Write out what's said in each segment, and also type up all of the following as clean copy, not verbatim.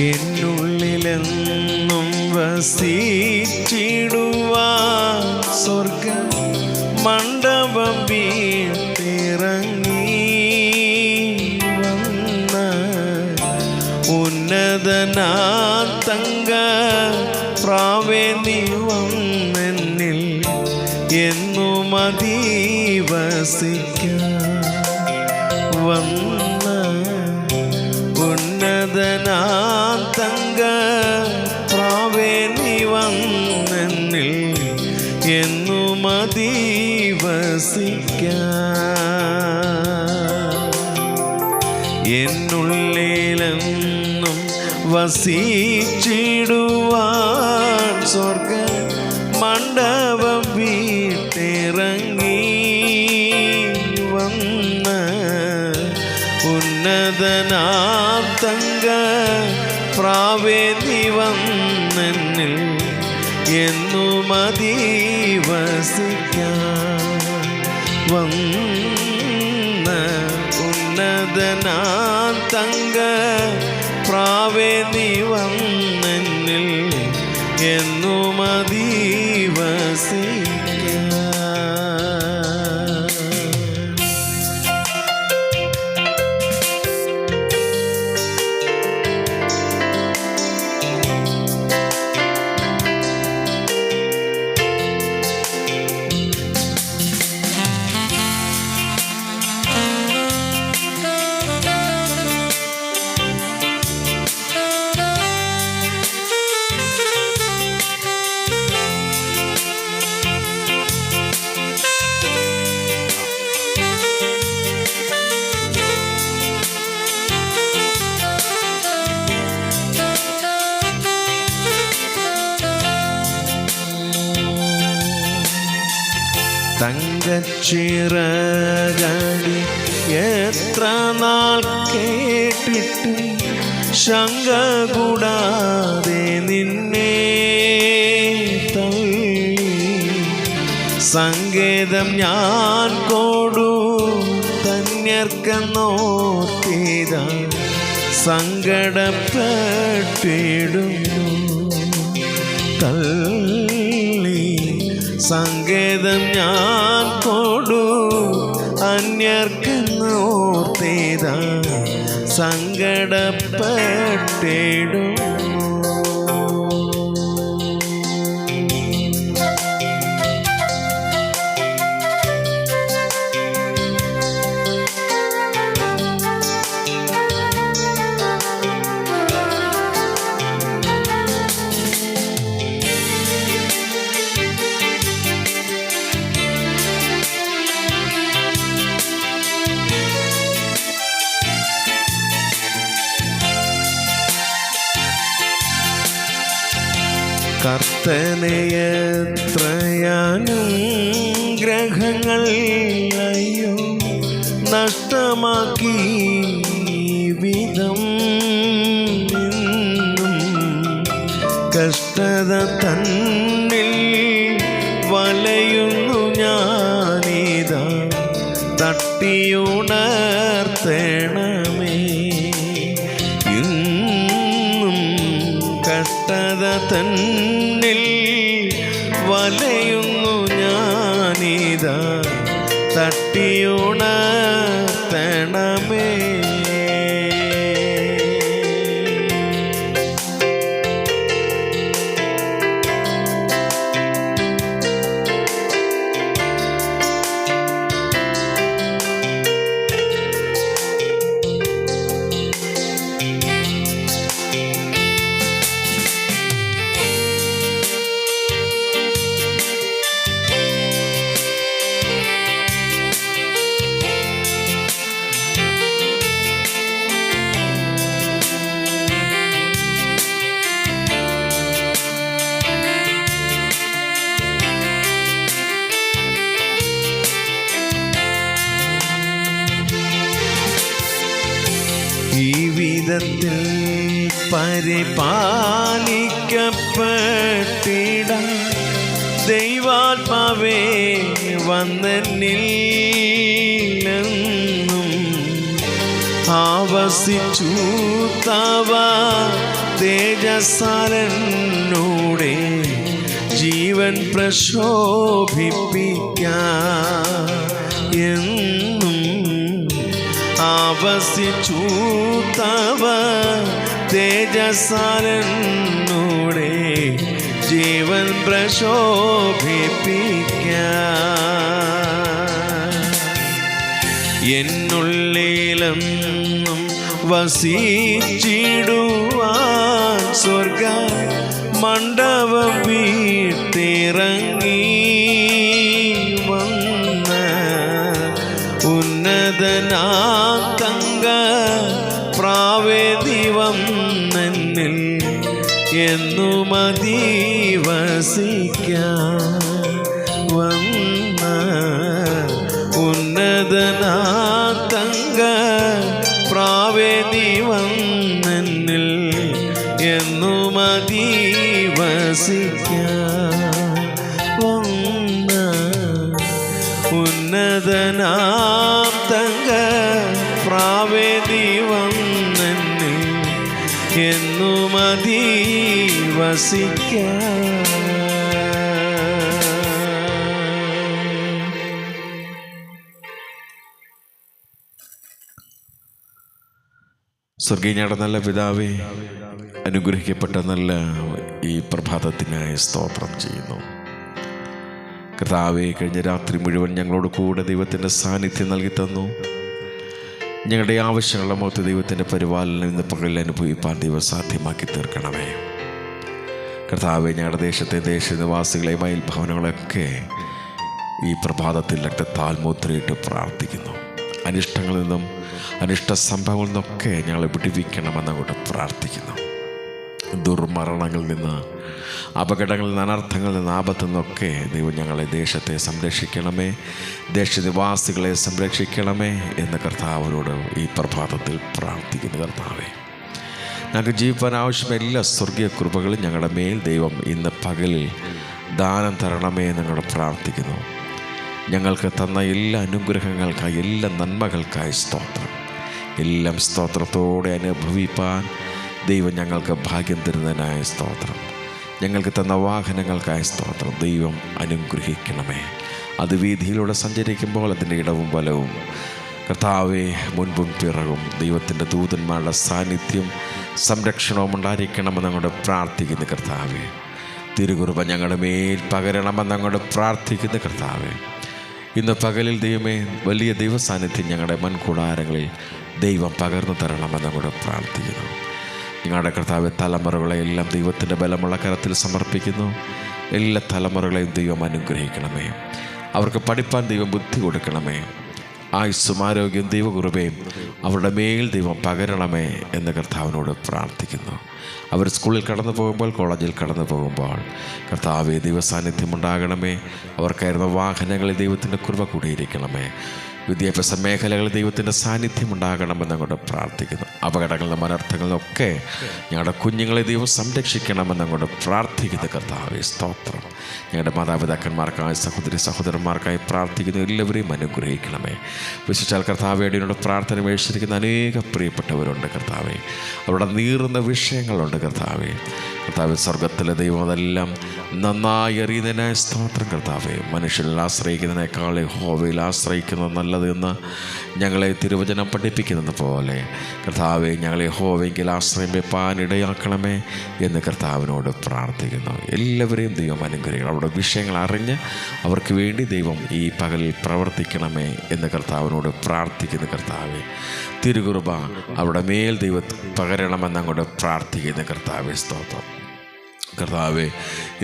എന്നുള്ളിലെന്നും വസിച്ചിടുവാൻ സ്വർഗ മണ്ഡപം വീട്ടിറങ്ങി വന്ന ഉന്നതനാ തങ്ക പ്രാവേ നീ വന്നെന്നിൽ എന്നും അധിവസിക്കാൻ വന്ന ഉന്നതനാ തങ്ക പ്രാവേ നീ വന്നെന്നിൽ എന്നും അധിവസിക്കാൻ എന്നുള്ളിലെന്നും വസിച്ചിടുവാൻ സ്വർഗ മണ്ഡപം വീട്ടിറങ്ങി വന്ന ഉന്നതനാ തങ്ക പ്രാവേ നീ വന്നെന്നിൽ എന്നും അധിവസിക്കാൻ വന്ന ഉന്നതനാ തങ്ക പ്രാവേ നീ വന്നെന്നിൽ എന്നും അധിവസിക്കാൻ. തങ്കച്ചിറകടി എത്ര നാൾ കേട്ടിട്ട് ശങ്ക കൂടാതെ നിന്നെ തള്ളി സങ്കേതം ഞാൻ കൊടു ധന്യർക്കെന്നോർത്തിത സങ്കടപ്പെട്ടിടുന്നു തള്ളി സങ്കേതം ഞാൻ കൊടു അന്യർക്കെന്നോർത്തിത സങ്കടപ്പെട്ടിടുന്നു. കർത്തനയത്രയാനുഗ്രഹങ്ങൾ അയ്യോ നഷ്ടമാക്കി വിധം നിന്നും കഷ്ടത തന്നിൽ വലയുന്നു ഞാനിതാ തട്ടിയുണർത്തണമേ ഇന്നും കഷ്ടത തന്നിൽ വലയുന്നു ഞാനിതാ തട്ടിയുണർത്തണമേ. ഈ വിധത്തിൽ പരിപാലിക്കപ്പെട്ടിട ദൈവാത്മാവേ വന്നെന്നില്ലെന്നും ആവസിച്ചു തവ തേജസ്സാലെന്നൂടെ ജീവൻ പ്രശോഭിപ്പിക്കാൻ എന്നും ആവസിച്ചു തവ തേജസ്സാലെന്നൂടെ ജീവൻ പ്രശോഭിപ്പിക്കാൻ എന്നുള്ളിലെന്നും വസിച്ചിടുവാൻ സ്വർഗ മണ്ഡപം വീട്ടിറങ്ങി വന്ന ഉന്നതനാതങ്ക പ്രാവേദിവം എന്നിൽ എന്നും അധിവസിക്കാൻ വന്ന ഉന്നതനാതങ്ക പ്രാവേദിവം എന്നിൽ എന്നും അധിവസിക്കാൻ വന്ന ഉന്നതനാതങ്ക പ്രാവേദിവം എന്നിൽ എന്നും അധിവസിക്കാൻ. സ്വർഗീയയുടെ നല്ല പിതാവേ, അനുഗ്രഹിക്കപ്പെട്ട നല്ല ഈ പ്രഭാതത്തിനായി സ്തോത്രം ചെയ്യുന്നു. കർത്താവേ, കഴിഞ്ഞ രാത്രി മുഴുവൻ ഞങ്ങളോട് കൂടെ ദൈവത്തിൻ്റെ സാന്നിധ്യം നൽകി തന്നു. ഞങ്ങളുടെ ആവശ്യങ്ങളുടെ മുഖത്ത് ദൈവത്തിൻ്റെ പരിപാലനം ഇന്ന് പകലിൽ അനുഭവിപ്പാൻ ദൈവം സാധ്യമാക്കി തീർക്കണമേ. കർത്താവേ, ഞങ്ങളുടെ ദേശത്തെ ദേശനിവാസികളെയും അയൽഭവനങ്ങളെയൊക്കെ ഈ പ്രഭാതത്തിൽ രക്തത്താൽ മുദ്രയിട്ട് പ്രാർത്ഥിക്കുന്നു. അനിഷ്ടങ്ങളിൽ നിന്നും അനിഷ്ട സംഭവങ്ങളിൽ നിന്നൊക്കെ ഞങ്ങളെ വിടുവിക്കണമെന്ന് അങ്ങോട്ട് പ്രാർത്ഥിക്കുന്നു. ദുർമരണങ്ങളിൽ നിന്ന്, അപകടങ്ങളിൽ നിന്ന്, അനർത്ഥങ്ങളിൽ നിന്ന്, ആപത്തിൽ നിന്നൊക്കെ ദൈവം ഞങ്ങളെ ദേശത്തെ സംരക്ഷിക്കണമേ, ദേശനിവാസികളെ സംരക്ഷിക്കണമേ എന്ന് കർത്താവിനോട് ഈ പ്രഭാതത്തിൽ പ്രാർത്ഥിക്കുന്നു. കർത്താവേ, ഞങ്ങൾക്ക് ജീവിക്കാൻ ആവശ്യമായ എല്ലാ സ്വർഗീയ കൃപകളും ഞങ്ങളുടെ മേൽ ദൈവം ഇന്ന് പകലിൽ ദാനം തരണമേ എന്ന് ഞങ്ങൾ പ്രാർത്ഥിക്കുന്നു. ഞങ്ങൾക്ക് തന്ന എല്ലാ അനുഗ്രഹങ്ങൾക്കായി, എല്ലാ നന്മകൾക്കായി സ്തോത്രം. എല്ലാം സ്തോത്രത്തോടെ അനുഭവിപ്പാൻ ദൈവം ഞങ്ങൾക്ക് ഭാഗ്യം തരുന്നതിനായ സ്തോത്രം. ഞങ്ങൾക്ക് തന്ന വാഹനങ്ങൾക്കായ സ്തോത്രം. ദൈവം അനുഗ്രഹിക്കണമേ. അത് വീതിയിലൂടെ സഞ്ചരിക്കുമ്പോൾ അതിൻ്റെ ഇടവും വലവും കർത്താവെ മുൻപും പിറകും ദൈവത്തിൻ്റെ ദൂതന്മാരുടെ സാന്നിധ്യം സംരക്ഷണവും ഉണ്ടായിരിക്കണമെന്ന് അങ്ങോട്ട് പ്രാർത്ഥിക്കുന്നു. കർത്താവെ, തിരുകുറുബ ഞങ്ങളുടെ മേൽ പകരണമെന്ന് അങ്ങോട്ട് പ്രാർത്ഥിക്കുന്നു. കർത്താവെ, ഇന്ന് പകലിൽ ദൈവമേ വലിയ ദൈവസാന്നിധ്യം ഞങ്ങളുടെ മൺകൂടാരങ്ങളിൽ ദൈവം പകർന്നു തരണമെന്ന് അങ്ങോട്ട് പ്രാർത്ഥിക്കുന്നു. ഞങ്ങളുടെ കർത്താവ് തലമുറകളെയെല്ലാം ദൈവത്തിൻ്റെ ബലമുള്ള കരത്തിൽ സമർപ്പിക്കുന്നു. എല്ലാ തലമുറകളെയും ദൈവം അനുഗ്രഹിക്കണമേ. അവർക്ക് പഠിപ്പാൻ ദൈവം ബുദ്ധി കൊടുക്കണമേ. ആയുസ്സും ആരോഗ്യം ദൈവകൃപയും അവരുടെ മേൽ ദൈവം പകരണമേ എന്ന് കർത്താവിനോട് പ്രാർത്ഥിക്കുന്നു. അവർ സ്കൂളിൽ കടന്നു പോകുമ്പോൾ, കോളേജിൽ കടന്നു പോകുമ്പോൾ കർത്താവേ ദൈവസാന്നിധ്യം ഉണ്ടാകണമേ. അവർക്കായിരുന്ന വാഹനങ്ങളിൽ ദൈവത്തിൻ്റെ കൃപ കൂടിയിരിക്കണമേ. വിദ്യാഭ്യാസ മേഖലകളിൽ ദൈവത്തിൻ്റെ സാന്നിധ്യം ഉണ്ടാകണമെന്ന് അങ്ങോട്ട് പ്രാർത്ഥിക്കുന്നു. അപകടങ്ങളിൽ നിന്നും അനർത്ഥങ്ങളിൽ നിന്നൊക്കെ ഞങ്ങളുടെ കുഞ്ഞുങ്ങളെ ദൈവം സംരക്ഷിക്കണമെന്ന് അങ്ങോട്ട് പ്രാർത്ഥിക്കുന്നു. കർത്താവേ സ്തോത്രം. ഞങ്ങളുടെ മാതാപിതാക്കന്മാർക്കായി, സഹോദരി സഹോദരന്മാർക്കായി പ്രാർത്ഥിക്കുന്നു. എല്ലാവരെയും അനുഗ്രഹിക്കണമേ. വിശേഷാൽ കർത്താവേടിനോട് പ്രാർത്ഥന മേടിച്ചിരിക്കുന്ന അനേക പ്രിയപ്പെട്ടവരുണ്ട്. കർത്താവേ, അവരുടെ നീറുന്ന വിഷയങ്ങളുണ്ട്. കർത്താവേ, സ്വർഗത്തിലെ ദൈവം അതെല്ലാം നന്നായി അറിയുന്നതിനായ സ്തോത്രം. കർത്താവേ, മനുഷ്യനിൽ ആശ്രയിക്കുന്നതിനേക്കാൾ യഹോവയിൽ ആശ്രയിക്കുന്നത് നല്ലതെന്ന് ഞങ്ങളെ തിരുവചനം പഠിപ്പിക്കുന്നത് പോലെ കർത്താവെ, ഞങ്ങളെ യഹോവയെങ്കിൽ ആശ്രയം വെപ്പാൻ ഇടയാക്കണമേ എന്ന് കർത്താവിനോട് പ്രാർത്ഥിക്കുന്നു. എല്ലാവരെയും ദൈവം അനുഗ്രഹിക്കണം. അവരുടെ വിഷയങ്ങൾ അറിഞ്ഞ് അവർക്ക് വേണ്ടി ദൈവം ഈ പകലിൽ പ്രവർത്തിക്കണമേ എന്ന് കർത്താവിനോട് പ്രാർത്ഥിക്കുന്നു. കർത്താവെ, തിരുകുറുബ അവരുടെ മേൽ ദൈവം പകരണമെന്ന് അങ്ങോട്ട് പ്രാർത്ഥിക്കുന്നു. കർത്താവെ സ്തോത്രം. കർത്താവെ,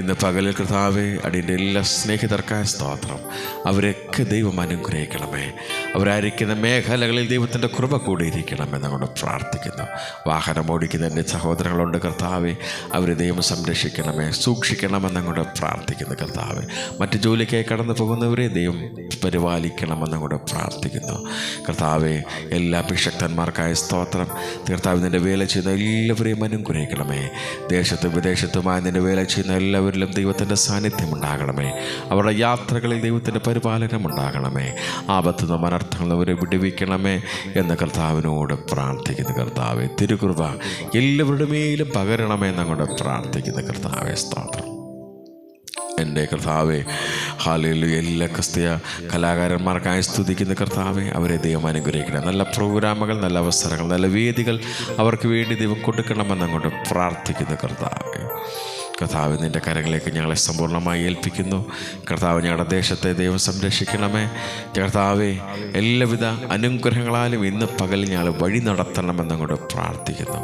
ഇന്ന് പകലിൽ കർത്താവെ അടിയൻ്റെ എല്ലാ സ്നേഹിതർക്കായ സ്തോത്രം. അവരൊക്കെ ദൈവം അനുഗ്രഹിക്കണമേ. അവരായിരിക്കുന്ന മേഖലകളിൽ ദൈവത്തിൻ്റെ കൃപ കൂടിയിരിക്കണമെന്ന് അങ്ങോട്ട് പ്രാർത്ഥിക്കുന്നു. വാഹനം ഓടിക്കുന്ന എൻ്റെ സഹോദരങ്ങളുണ്ട്. കർത്താവെ, അവരെ ദൈവം സംരക്ഷിക്കണമേ, സൂക്ഷിക്കണമെന്ന് അങ്ങോട്ട് പ്രാർത്ഥിക്കുന്നു. കർത്താവെ, മറ്റ് ജോലിക്കായി കടന്നു പോകുന്നവരെ ദൈവം പരിപാലിക്കണമെന്ന് അങ്ങോട്ട് പ്രാർത്ഥിക്കുന്നു. കർത്താവെ, എല്ലാ അഭിഷക്തന്മാർക്കായ സ്തോത്രം. കർത്താവ്, നിൻ്റെ വേല ചെയ്യുന്ന എല്ലാവരെയും അനുഗ്രഹിക്കണമേ. ദേശത്തും വിദേശത്തുമായ നിൻ്റെ വേല ചെയ്യുന്ന എല്ലാവരിലും ദൈവത്തിൻ്റെ സാന്നിധ്യം ഉണ്ടാകണമേ. അവരുടെ യാത്രകളിൽ ദൈവത്തിൻ്റെ പരിപാലനം ഉണ്ടാകണമേ. ആപത്തു നിന്നും അനർത്ഥങ്ങളിൽ അവരെ വിടുവിക്കണമേ എന്ന് കർത്താവിനോട് പ്രാർത്ഥിക്കുന്ന കർത്താവെ. തിരുകൃപ എല്ലാവരുടെ മേലും പകരണമേ എന്നങ്ങോട്ട് പ്രാർത്ഥിക്കുന്ന കർത്താവെ. സ്തോത്രം. എൻ്റെ കർത്താവെ, ഹല്ലേലൂയ. എല്ലാ ക്രിസ്തീയ കലാകാരന്മാർക്കായി സ്തുതിക്കുന്ന കർത്താവെ, അവരെ ദൈവം അനുഗ്രഹിക്കണം. നല്ല പ്രോഗ്രാമുകൾ, നല്ല അവസരങ്ങൾ, നല്ല വേദികൾ അവർക്ക് വേണ്ടി ദൈവം കൊടുക്കണമെന്നങ്ങോട്ട് പ്രാർത്ഥിക്കുന്ന കർത്താവെ. കർത്താവ്, നിൻ്റെ കരങ്ങളിലേക്ക് ഞങ്ങളെ സമ്പൂർണ്ണമായി ഏൽപ്പിക്കുന്നു. കർത്താവ്, ഞങ്ങളുടെ ദേശത്തെ ദൈവം സംരക്ഷിക്കണമേ. കർത്താവെ, എല്ലാവിധ അനുഗ്രഹങ്ങളാലും ഇന്ന് പകൽ ഞങ്ങൾ വഴി നടത്തണമെന്നങ്ങോട്ട് പ്രാർത്ഥിക്കുന്നു.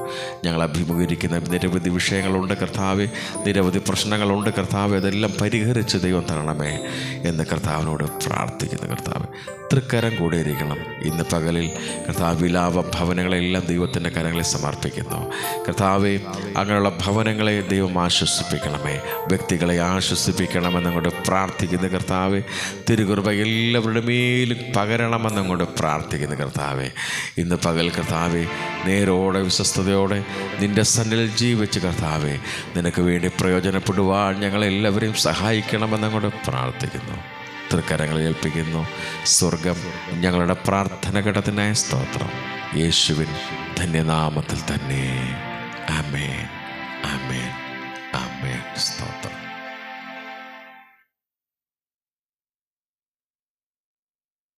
ഞങ്ങൾ അഭിമുഖീകരിക്കുന്ന നിരവധി വിഷയങ്ങളുണ്ട് കർത്താവെ, നിരവധി പ്രശ്നങ്ങളുണ്ട് കർത്താവെ. അതെല്ലാം പരിഹരിച്ച് ദൈവം തരണമേ എന്ന് കർത്താവിനോട് പ്രാർത്ഥിക്കുന്നു. കർത്താവ്, തൃക്കരം കൂടിയിരിക്കണം. ഇന്ന് പകലിൽ കർത്താവ്, വിലാപ ഭവനങ്ങളെല്ലാം ദൈവത്തിൻ്റെ കരങ്ങളിൽ സമർപ്പിക്കുന്നു. കർത്താവെ, അങ്ങനെയുള്ള ഭവനങ്ങളെ ദൈവം ആശ്വസിപ്പിക്കണമേ, വ്യക്തികളെ ആശ്വസിപ്പിക്കണമെന്നങ്ങോട്ട് പ്രാർത്ഥിക്കുന്ന കർത്താവെ. തിരുകൃപ എല്ലാവരുടെ മേലും പകരണമെന്നങ്ങോട്ട് പ്രാർത്ഥിക്കുന്ന കർത്താവെ. ഇന്ന് പകൽ കർത്താവെ, നേരോടെ വിശ്വസ്തയോടെ നിൻ്റെ സന്നിധിയിൽ ജീവിച്ച് കർത്താവെ, നിനക്ക് വേണ്ടി പ്രയോജനപ്പെടുവാൻ ഞങ്ങളെല്ലാവരെയും സഹായിക്കണമെന്നങ്ങോട്ട് പ്രാർത്ഥിക്കുന്നു. തൃക്കരങ്ങളിൽ ഏൽപ്പിക്കുന്നു. സ്വർഗം ഞങ്ങളുടെ പ്രാർത്ഥന കേട്ടതിനായ സ്തോത്രം. യേശുവിൻ ധന്യനാമത്തിൽ തന്നെ. ആമേൻ.